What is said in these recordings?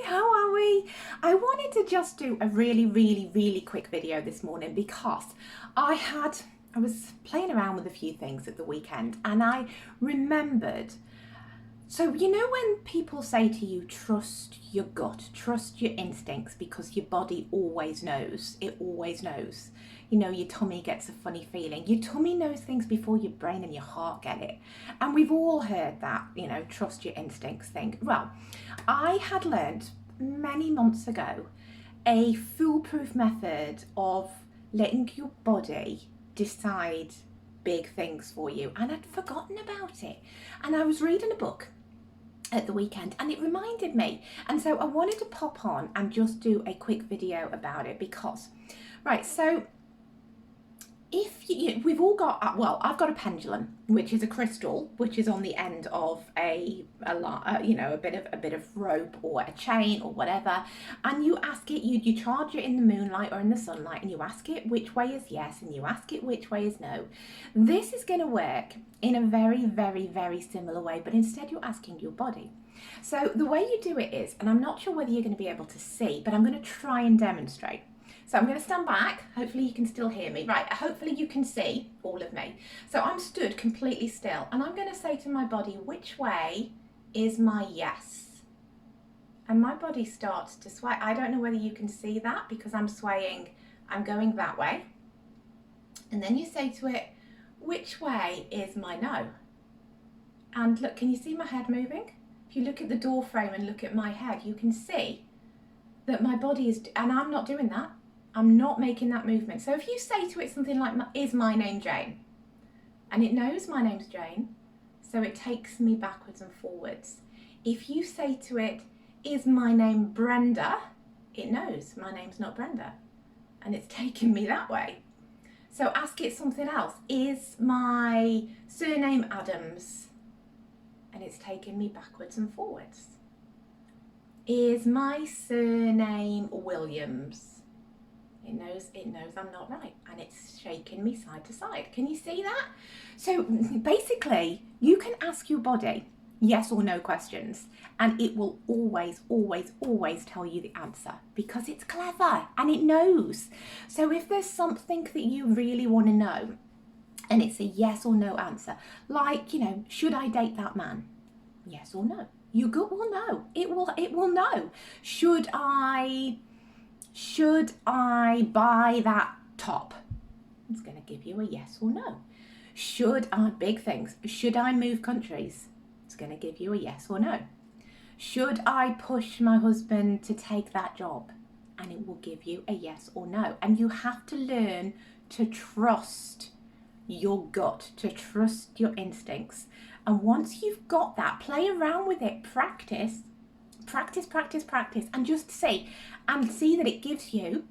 how are we? I wanted to just do a really quick video this morning because I was playing around with a few things at the weekend and I remembered. So, you know, when people say to you, trust your gut, trust your instincts because your body always knows, it always knows. You know, your tummy gets a funny feeling. Your tummy knows things before your brain and your heart get it. And we've all heard that, you know, trust your instincts thing. Well, I had learned many months ago a foolproof method of letting your body decide big things for you, and I'd forgotten about it. And I was reading a book at the weekend and it reminded me, and so I wanted to pop on and just do a quick video about it because, right, so if we've all got, well, I've got a pendulum, which is a crystal, which is on the end of a bit of rope or a chain or whatever, and you ask it, you charge it in the moonlight or in the sunlight, and you ask it which way is yes, and you ask it which way is no. This is going to work in a very similar way, but instead you're asking your body. So the way you do it is, and I'm not sure whether you're going to be able to see, but I'm going to try and demonstrate. So I'm going to stand back. Hopefully you can still hear me. Right, hopefully you can see all of me. So I'm stood completely still and I'm going to say to my body, which way is my yes? And my body starts to sway. I don't know whether you can see that because I'm swaying. I'm going that way. And then you say to it, which way is my no? And look, can you see my head moving? If you look at the door frame and look at my head, you can see that my body is, and I'm not doing that. I'm not making that movement. So if you say to it something like, is my name Jane? And it knows my name's Jane, so it takes me backwards and forwards. If you say to it, is my name Brenda? It knows my name's not Brenda, and it's taken me that way. So ask it something else. Is my surname Adams? And it's taken me backwards and forwards. Is my surname Williams? It knows I'm not right, and it's shaking me side to side. Can you see that? So basically, you can ask your body yes or no questions, and it will always tell you the answer because it's clever and it knows. So if there's something that you really want to know, and it's a yes or no answer, like, you know, should I date that man? Yes or no. Your gut will know. It will know. Should I buy that top? It's going to give you a yes or no. Big things. Should I move countries? It's going to give you a yes or no. Should I push my husband to take that job? And it will give you a yes or no. And you have to learn to trust your gut, to trust your instincts. And once you've got that, play around with it, practice, and just see that it gives you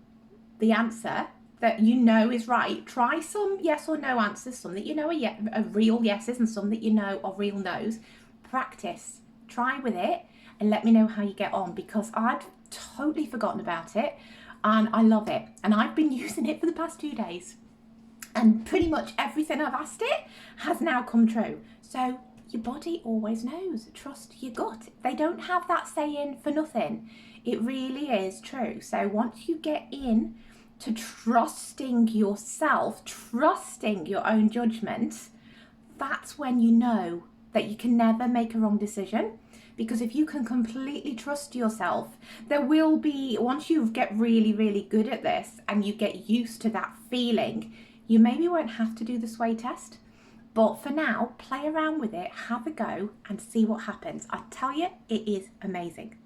the answer that you know is right. Try some yes or no answers, some that you know are real yeses and some that you know are real no's. Practice, try with it, and let me know how you get on, because I'd totally forgotten about it and I love it, and I've been using it for the past 2 days. And pretty much everything I've asked it has now come true. So your body always knows. Trust your gut. They don't have that saying for nothing. It really is true. So once you get in to trusting yourself, trusting your own judgment, that's when you know that you can never make a wrong decision. Because if you can completely trust yourself, there will be, once you get really good at this and you get used to that feeling, you maybe won't have to do the sway test, but for now, play around with it, have a go and see what happens. I tell you, it is amazing.